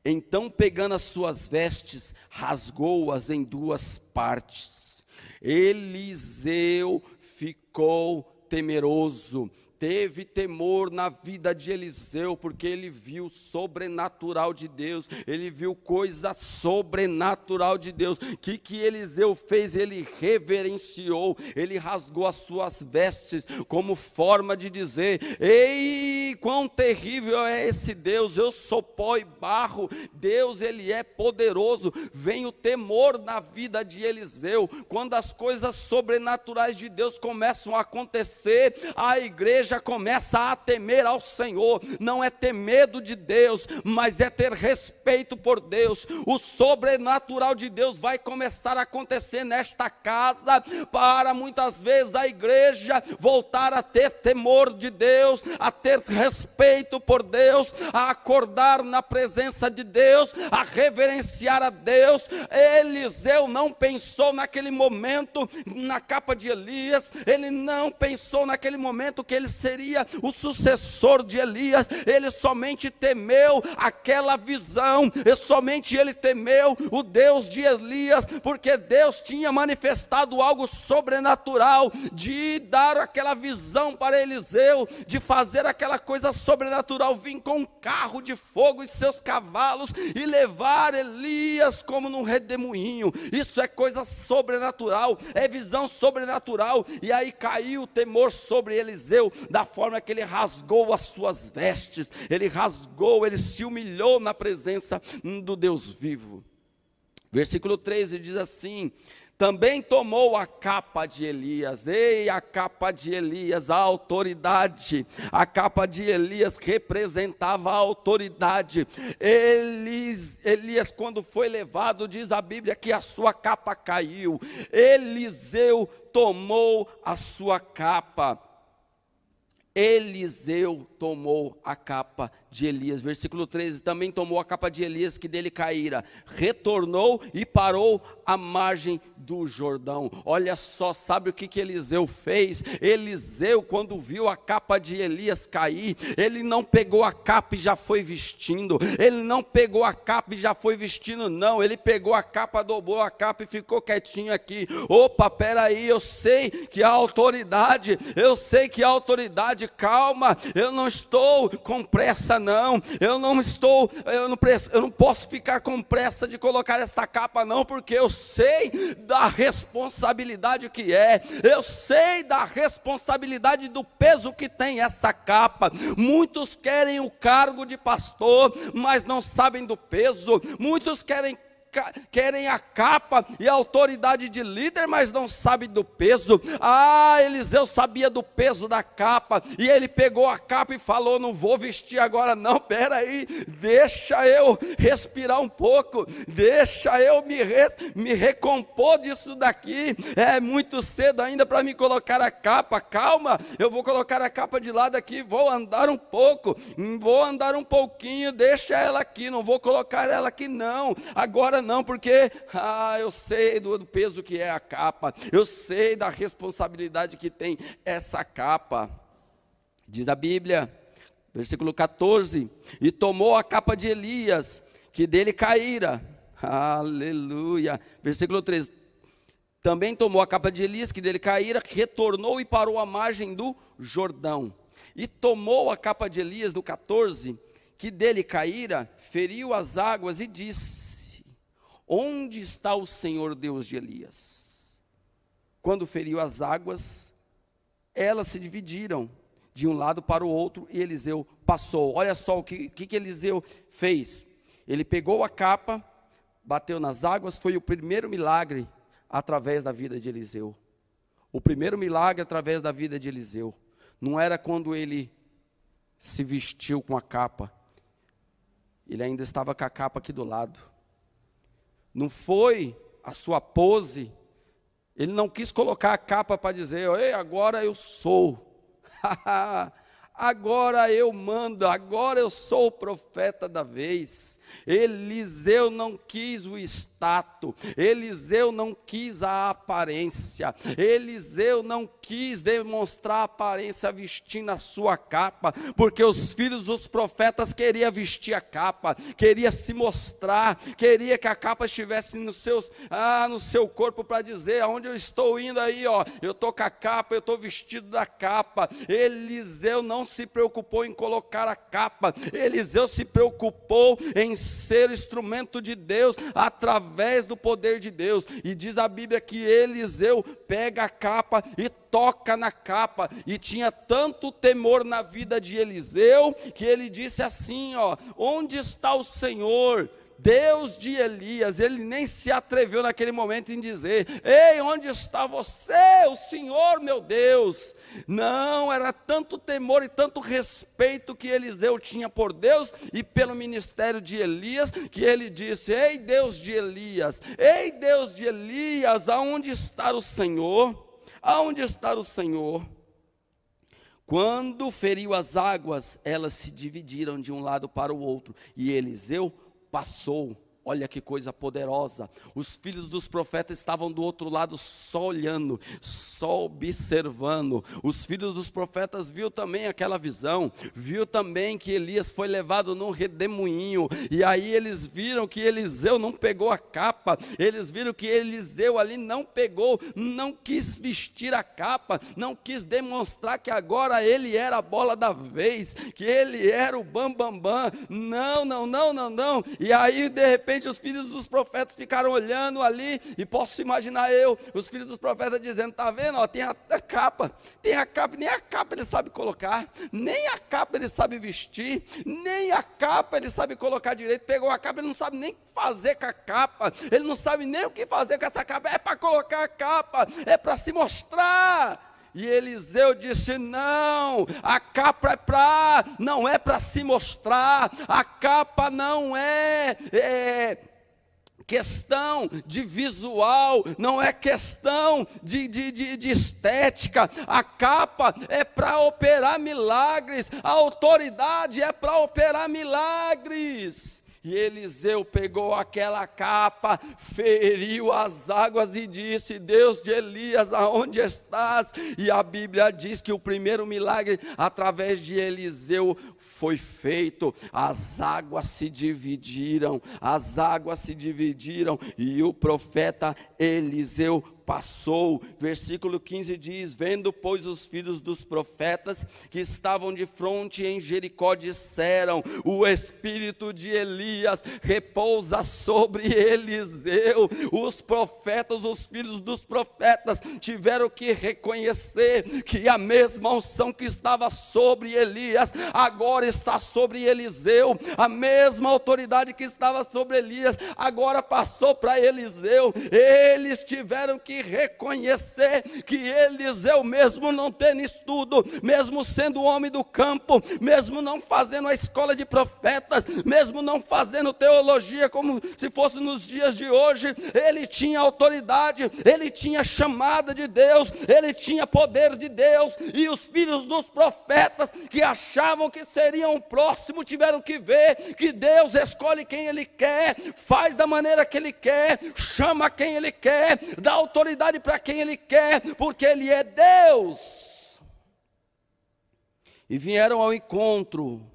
então, pegando as suas vestes, rasgou-as em duas partes. Eliseu ficou temeroso. Teve temor na vida de Eliseu, porque ele viu o sobrenatural de Deus, ele viu coisa sobrenatural de Deus. O que Eliseu fez? Ele reverenciou, ele rasgou as suas vestes, como forma de dizer: ei, quão terrível é esse Deus, eu sou pó e barro, Deus, Ele é poderoso. Vem o temor na vida de Eliseu. Quando as coisas sobrenaturais de Deus começam a acontecer, a igreja começa a temer ao Senhor. Não é ter medo de Deus, mas é ter respeito por Deus. O sobrenatural de Deus vai começar a acontecer nesta casa, para muitas vezes a igreja voltar a ter temor de Deus, a ter respeito por Deus, a acordar na presença de Deus, a reverenciar a Deus. Eliseu não pensou naquele momento na capa de Elias, ele não pensou naquele momento que ele seria o sucessor de Elias. Ele somente temeu aquela visão, e somente ele temeu o Deus de Elias, porque Deus tinha manifestado algo sobrenatural, de dar aquela visão para Eliseu, de fazer aquela coisa sobrenatural, vir com um carro de fogo e seus cavalos, e levar Elias como num redemoinho. Isso é coisa sobrenatural, é visão sobrenatural. E aí caiu o temor sobre Eliseu, da forma que ele rasgou as suas vestes, ele rasgou, ele se humilhou na presença do Deus vivo. Versículo 13 diz assim: também tomou a capa de Elias. A capa de Elias, a autoridade. A capa de Elias representava a autoridade. Elias, quando foi levado, diz a Bíblia que a sua capa caiu. Eliseu tomou a sua capa. Eliseu tomou a capa de Elias, versículo 13, também tomou a capa de Elias que dele caíra, retornou e parou à margem do Jordão. Olha só, sabe o que Eliseu fez? Eliseu, quando viu a capa de Elias cair, ele não pegou a capa e já foi vestindo, ele não pegou a capa e já foi vestindo, não, ele pegou a capa, dobrou a capa e ficou quietinho aqui. Opa, peraí, eu sei que a autoridade, calma, eu não estou com pressa não, eu não posso ficar com pressa de colocar esta capa não, porque eu sei da responsabilidade que é, eu sei da responsabilidade do peso que tem essa capa. Muitos querem o cargo de pastor, mas não sabem do peso. Muitos querem a capa e a autoridade de líder, mas não sabe do peso. Eliseu sabia do peso da capa, e ele pegou a capa e falou: não vou vestir agora não, peraí, deixa eu respirar um pouco, deixa eu me recompor disso daqui, é muito cedo ainda para me colocar a capa, calma, eu vou colocar a capa de lado aqui, vou andar um pouquinho, deixa ela aqui, não vou colocar ela aqui não, agora não, porque eu sei do peso que é a capa, eu sei da responsabilidade que tem essa capa. Diz a Bíblia, versículo 14, e tomou a capa de Elias, que dele caíra, aleluia, versículo 13, também tomou a capa de Elias, que dele caíra, retornou e parou à margem do Jordão, e tomou a capa de Elias, no 14, que dele caíra, feriu as águas e disse: onde está o Senhor Deus de Elias? Quando feriu as águas, elas se dividiram de um lado para o outro, e Eliseu passou. Olha só o que Eliseu fez. Ele pegou a capa, bateu nas águas, foi o primeiro milagre através da vida de Eliseu. O primeiro milagre através da vida de Eliseu. Não era quando ele se vestiu com a capa, ele ainda estava com a capa aqui do lado. Não foi a sua pose, ele não quis colocar a capa para dizer: ei, agora eu sou, agora eu mando, agora eu sou o profeta da vez. Eliseu não quis o status, Eliseu não quis a aparência, Eliseu não quis demonstrar a aparência vestindo a sua capa, porque os filhos dos profetas queriam vestir a capa, queria se mostrar, queria que a capa estivesse no seu corpo, para dizer: aonde eu estou indo aí, eu estou com a capa, eu estou vestido da capa. Eliseu não se preocupou em colocar a capa, Eliseu se preocupou em ser instrumento de Deus, através do poder de Deus. E diz a Bíblia que Eliseu pega a capa e toca na capa, e tinha tanto temor na vida de Eliseu, que ele disse assim: onde está o Senhor Deus de Elias? Ele nem se atreveu naquele momento em dizer: ei, onde está você, o Senhor meu Deus? Não, era tanto temor e tanto respeito que Eliseu tinha por Deus e pelo ministério de Elias, que ele disse: ei, Deus de Elias, aonde está o Senhor? Aonde está o Senhor? Quando feriu as águas, elas se dividiram de um lado para o outro, e Eliseu passou. Olha que coisa poderosa. Os filhos dos profetas estavam do outro lado só olhando, só observando. Os filhos dos profetas viu também aquela visão, viu também que Elias foi levado num redemoinho, e aí eles viram que Eliseu não pegou a capa, eles viram que Eliseu ali não pegou, não quis vestir a capa, não quis demonstrar que agora ele era a bola da vez, que ele era o bambambam. Não. E aí de repente os filhos dos profetas ficaram olhando ali, e posso imaginar os filhos dos profetas dizendo: está vendo, tem a capa, nem a capa ele sabe colocar, nem a capa ele sabe vestir, nem a capa ele sabe colocar direito. Pegou a capa, ele não sabe nem o que fazer com a capa, ele não sabe nem o que fazer com essa capa, é para colocar a capa, é para se mostrar. E Eliseu disse: não, a capa não é para se mostrar, a capa não é questão de visual, não é questão de estética. A capa é para operar milagres, a autoridade é para operar milagres. E Eliseu pegou aquela capa, feriu as águas e disse: Deus de Elias, aonde estás? E a Bíblia diz que o primeiro milagre através de Eliseu foi feito. As águas se dividiram, e o profeta Eliseu passou. Versículo 15 diz: vendo, pois, os filhos dos profetas que estavam de fronte em Jericó, disseram: o espírito de Elias repousa sobre Eliseu. Os profetas, os filhos dos profetas, tiveram que reconhecer que a mesma unção que estava sobre Elias, agora está sobre Eliseu. A mesma autoridade que estava sobre Elias, agora passou para Eliseu. Eles tiveram que reconhecer que Eliseu, mesmo não tendo estudo, mesmo sendo homem do campo, mesmo não fazendo a escola de profetas, mesmo não fazendo teologia como se fosse nos dias de hoje, ele tinha autoridade, ele tinha chamada de Deus, ele tinha poder de Deus. E os filhos dos profetas que achavam que seriam o próximo, tiveram que ver que Deus escolhe quem Ele quer, faz da maneira que Ele quer, chama quem Ele quer, dá autoridade para quem Ele quer, porque Ele é Deus. E vieram ao encontro.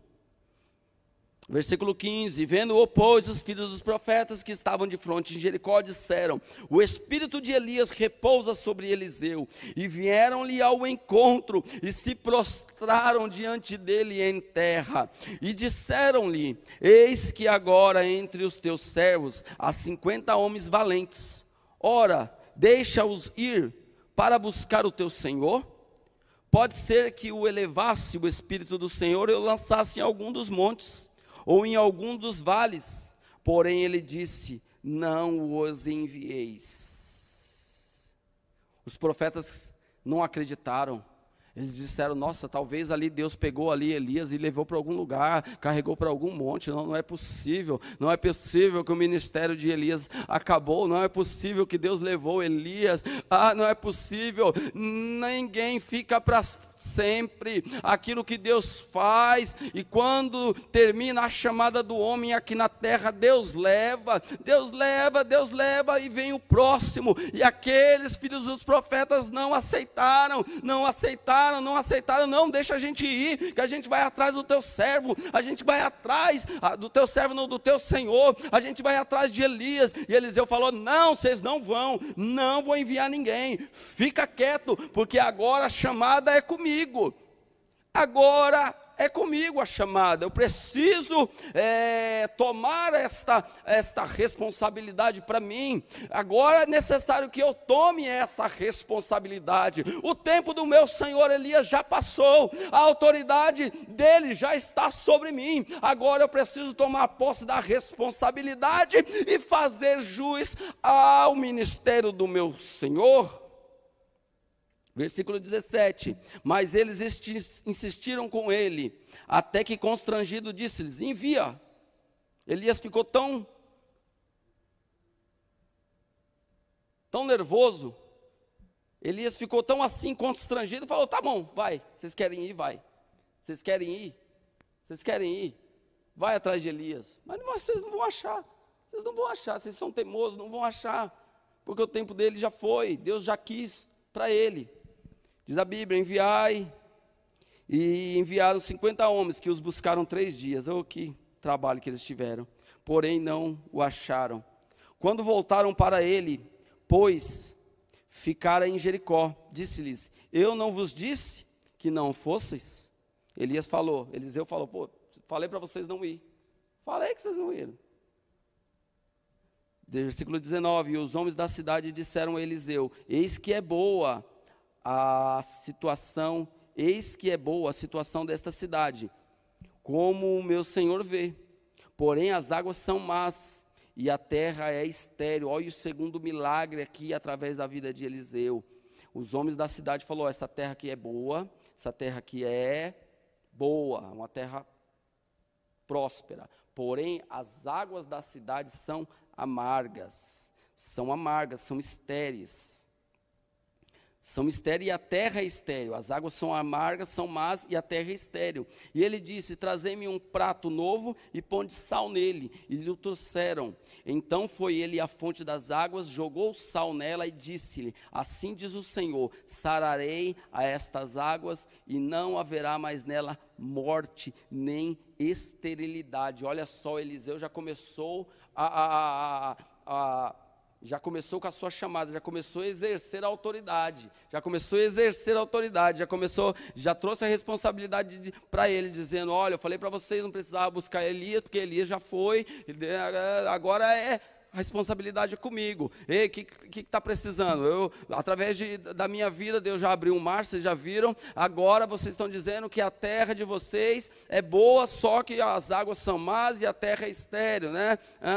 Versículo 15: vendo-o, pois, os filhos dos profetas que estavam de fronte em Jericó, disseram: o espírito de Elias repousa sobre Eliseu. E vieram-lhe ao encontro, e se prostraram diante dele em terra, e disseram-lhe: eis que agora entre os teus servos há 50 homens valentes. Ora, deixa-os ir para buscar o teu Senhor. Pode ser que o elevasse o Espírito do Senhor e o lançasse em algum dos montes, ou em algum dos vales. Porém ele disse: não os envieis. Os profetas não acreditaram. Eles disseram: nossa, talvez ali Deus pegou ali Elias e levou para algum lugar, carregou para algum monte. Não é possível. Não é possível que o ministério de Elias acabou. Não é possível que Deus levou Elias. Não é possível. Ninguém fica para sempre. Aquilo que Deus faz, e quando termina a chamada do homem aqui na terra, Deus leva, e vem o próximo. E aqueles filhos dos profetas não aceitaram, não, deixa a gente ir, que a gente vai atrás do teu servo, a gente vai atrás do teu servo, não do teu Senhor, a gente vai atrás de Elias. E Eliseu falou: não, vocês não vão enviar ninguém, fica quieto, porque agora a chamada é comigo, agora é comigo a chamada. Eu preciso tomar esta responsabilidade para mim. Agora é necessário que eu tome essa responsabilidade. O tempo do meu Senhor Elias já passou, a autoridade dele já está sobre mim. Agora eu preciso tomar posse da responsabilidade e fazer jus ao ministério do meu Senhor. Versículo 17: mas eles insistiram com ele, até que constrangido disse-lhes: envia. Elias ficou tão nervoso, Elias ficou tão assim constrangido, falou: tá bom, vai, vocês querem ir, vai, vocês querem ir, vai atrás de Elias. Mas vocês não vão achar, vocês são teimosos, não vão achar, porque o tempo dele já foi, Deus já quis para ele. Diz a Bíblia: enviai. E enviaram 50 homens, que os buscaram 3 dias. Oh, que trabalho que eles tiveram. Porém não o acharam. Quando voltaram para ele, pois ficara em Jericó, disse-lhes: eu não vos disse que não fosseis? Eliseu falou: falei para vocês não ir. Falei que vocês não iram. Versículo 19: e os homens da cidade disseram a Eliseu: eis que é boa a situação desta cidade, como o meu senhor vê. Porém as águas são más, e a terra é estéril. Olha o segundo milagre aqui, através da vida de Eliseu. Os homens da cidade falaram: essa terra aqui é boa, uma terra próspera. Porém, as águas da cidade são amargas, são estéreis. São estéreis e a terra é estéril. As águas são amargas, são más e a terra é estéril. E ele disse: trazei-me um prato novo e ponde sal nele. E lhe o trouxeram. Então foi ele à fonte das águas, jogou sal nela e disse-lhe: assim diz o Senhor, sararei a estas águas e não haverá mais nela morte nem esterilidade. Olha só, Eliseu já começou já começou com a sua chamada, já começou a exercer a autoridade, já trouxe a responsabilidade para ele, dizendo: olha, eu falei para vocês, não precisava buscar Elias, porque Elias já foi, agora a responsabilidade é comigo. Ei, o que está precisando? Através da minha vida, Deus já abriu um mar, vocês já viram. Agora vocês estão dizendo que a terra de vocês é boa, só que as águas são más e a terra é estéril, né?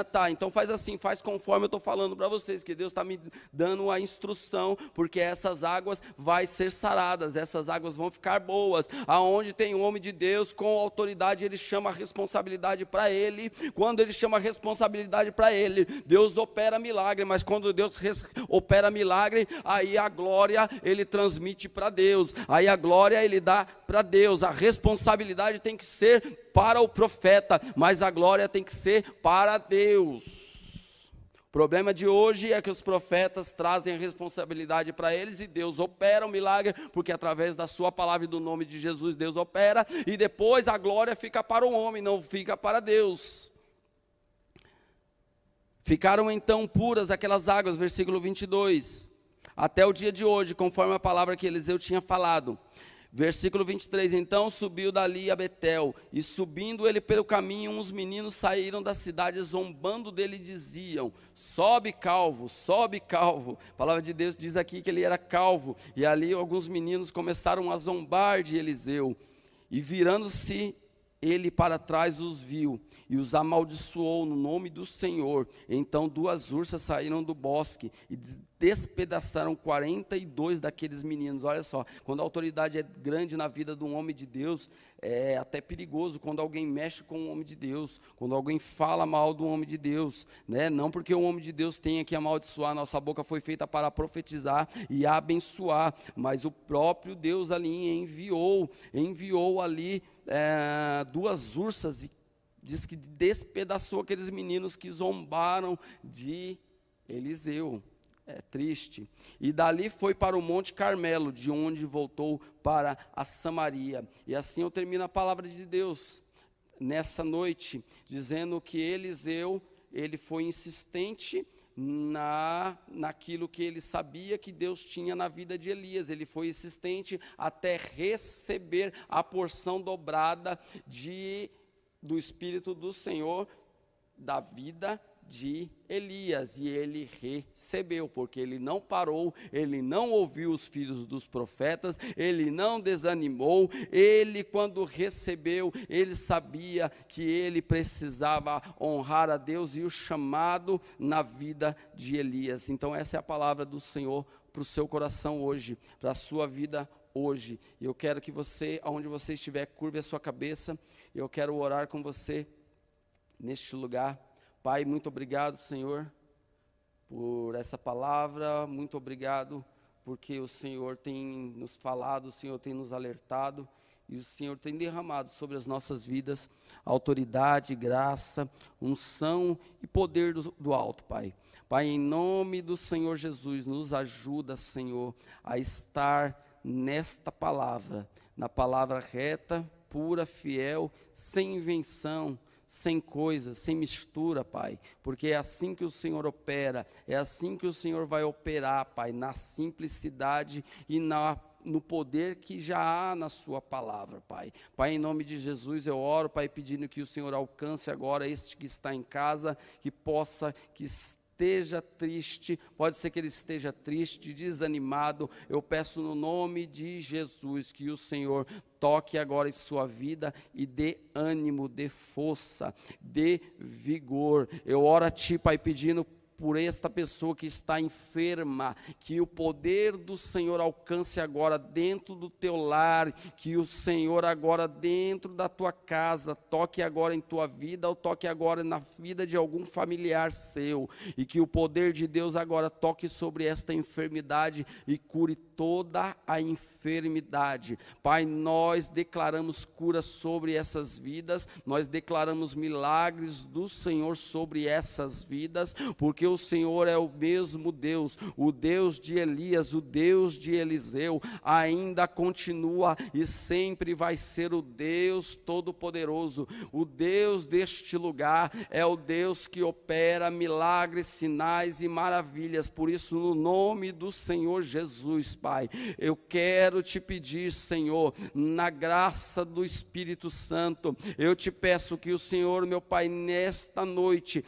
Tá, então faz assim, faz conforme eu estou falando para vocês, que Deus está me dando a instrução, porque essas águas vai ser saradas, essas águas vão ficar boas. Aonde tem um homem de Deus com autoridade, ele chama a responsabilidade para ele. Quando ele chama a responsabilidade para ele, Deus opera milagre, mas quando Deus opera milagre, aí a glória ele transmite para Deus, aí a glória ele dá para Deus. A responsabilidade tem que ser para o profeta, mas a glória tem que ser para Deus. O problema de hoje é que os profetas trazem a responsabilidade para eles e Deus opera o milagre, porque através da sua palavra e do nome de Jesus Deus opera, e depois a glória fica para o homem, não fica para Deus. Ficaram então puras aquelas águas, versículo 22, até o dia de hoje, conforme a palavra que Eliseu tinha falado. Versículo 23, então subiu dali a Betel, e subindo ele pelo caminho, uns meninos saíram da cidade, zombando dele, e diziam: sobe calvo, sobe calvo. A palavra de Deus diz aqui que ele era calvo, e ali alguns meninos começaram a zombar de Eliseu, e virando-se ele para trás os viu, e os amaldiçoou no nome do Senhor. Então 2 ursas saíram do bosque, e despedaçaram 42 daqueles meninos. Olha só, quando a autoridade é grande na vida de um homem de Deus, é até perigoso quando alguém mexe com um homem de Deus, quando alguém fala mal do homem de Deus, né? Não porque o homem de Deus tenha que amaldiçoar, nossa boca foi feita para profetizar e abençoar, mas o próprio Deus ali enviou ali 2 ursas, e diz que despedaçou aqueles meninos que zombaram de Eliseu. É triste. E dali foi para o Monte Carmelo, de onde voltou para a Samaria. E assim eu termino a palavra de Deus nessa noite, dizendo que Eliseu, ele foi insistente naquilo que ele sabia que Deus tinha na vida de Elias. Ele foi insistente até receber a porção dobrada do Espírito do Senhor da vida de Elias, e ele recebeu, porque ele não parou, ele não ouviu os filhos dos profetas, ele não desanimou. Ele, quando recebeu, ele sabia que ele precisava honrar a Deus e o chamado na vida de Elias. Então essa é a palavra do Senhor para o seu coração hoje, para a sua vida hoje. E eu quero que você, aonde você estiver, curve a sua cabeça. Eu quero orar com você neste lugar. Pai, muito obrigado, Senhor, por essa palavra. Muito obrigado porque o Senhor tem nos falado, o Senhor tem nos alertado, e o Senhor tem derramado sobre as nossas vidas autoridade, graça, unção e poder do alto, Pai. Pai, em nome do Senhor Jesus, nos ajuda, Senhor, a estar nesta palavra, na palavra reta, pura, fiel, sem invenção, sem coisas, sem mistura, Pai, porque é assim que o Senhor opera, é assim que o Senhor vai operar, Pai, na simplicidade e no poder que já há na sua palavra, Pai. Pai, em nome de Jesus eu oro, Pai, pedindo que o Senhor alcance agora este que está em casa, que esteja triste, pode ser que ele esteja triste, desanimado. Eu peço no nome de Jesus que o Senhor toque agora em sua vida e dê ânimo, dê força, dê vigor. Eu oro a Ti, Pai, pedindo por esta pessoa que está enferma, que o poder do Senhor alcance agora dentro do teu lar, que o Senhor agora dentro da tua casa, toque agora em tua vida, ou toque agora na vida de algum familiar seu, e que o poder de Deus agora toque sobre esta enfermidade e cure toda a enfermidade. Pai, nós declaramos cura sobre essas vidas, nós declaramos milagres do Senhor sobre essas vidas, porque o Senhor é o mesmo Deus, o Deus de Elias, o Deus de Eliseu, ainda continua e sempre vai ser o Deus Todo-Poderoso. O Deus deste lugar é o Deus que opera milagres, sinais e maravilhas. Por isso, no nome do Senhor Jesus, Pai, eu quero te pedir, Senhor, na graça do Espírito Santo, eu te peço que o Senhor, meu Pai, nesta noite,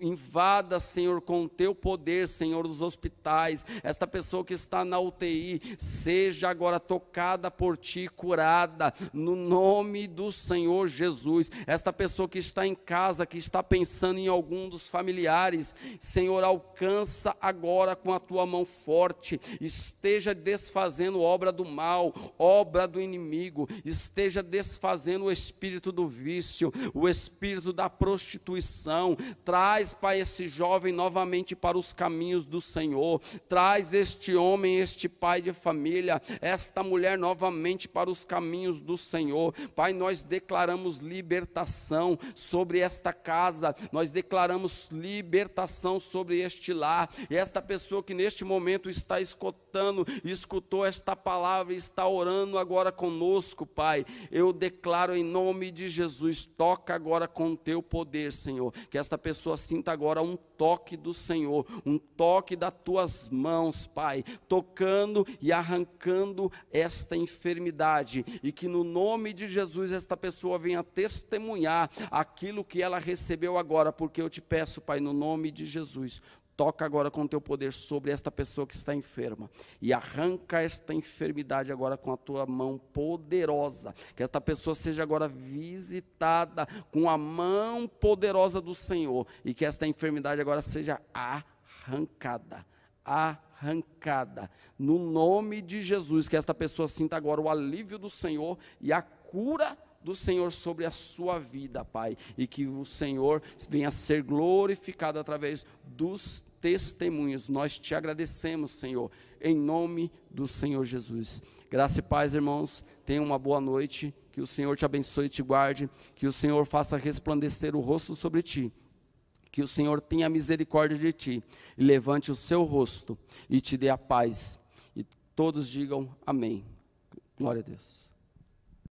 invada, Senhor, com o teu poder, Senhor, os hospitais, esta pessoa que está na UTI, seja agora tocada por ti, curada, no nome do Senhor Jesus. Esta pessoa que está em casa, que está pensando em algum dos familiares, Senhor, alcança agora com a tua mão forte, esteja desfazendo obra do mal, obra do inimigo, esteja desfazendo o espírito do vício, o espírito da prostituição. Traz, Pai, esse jovem novamente para os caminhos do Senhor, traz este homem, este pai de família, esta mulher novamente para os caminhos do Senhor. Pai, nós declaramos libertação sobre esta casa, nós declaramos libertação sobre este lar, e esta pessoa que neste momento está escutou esta palavra e está orando agora conosco, Pai, eu declaro em nome de Jesus, toca agora com o teu poder, Senhor, que esta pessoa sinta agora um toque do Senhor, um toque das tuas mãos, Pai, tocando e arrancando esta enfermidade, e que no nome de Jesus esta pessoa venha testemunhar aquilo que ela recebeu agora, porque eu te peço, Pai, no nome de Jesus, toca agora com o teu poder sobre esta pessoa que está enferma, e arranca esta enfermidade agora com a tua mão poderosa, que esta pessoa seja agora visitada com a mão poderosa do Senhor, e que esta enfermidade agora seja arrancada, no nome de Jesus, que esta pessoa sinta agora o alívio do Senhor e a cura do Senhor sobre a sua vida, Pai, e que o Senhor venha a ser glorificado através dos testemunhos. Nós te agradecemos, Senhor, em nome do Senhor Jesus. Graça e paz, irmãos, tenham uma boa noite, que o Senhor te abençoe e te guarde, que o Senhor faça resplandecer o rosto sobre ti, que o Senhor tenha misericórdia de ti, e levante o seu rosto, e te dê a paz, e todos digam amém. Glória a Deus.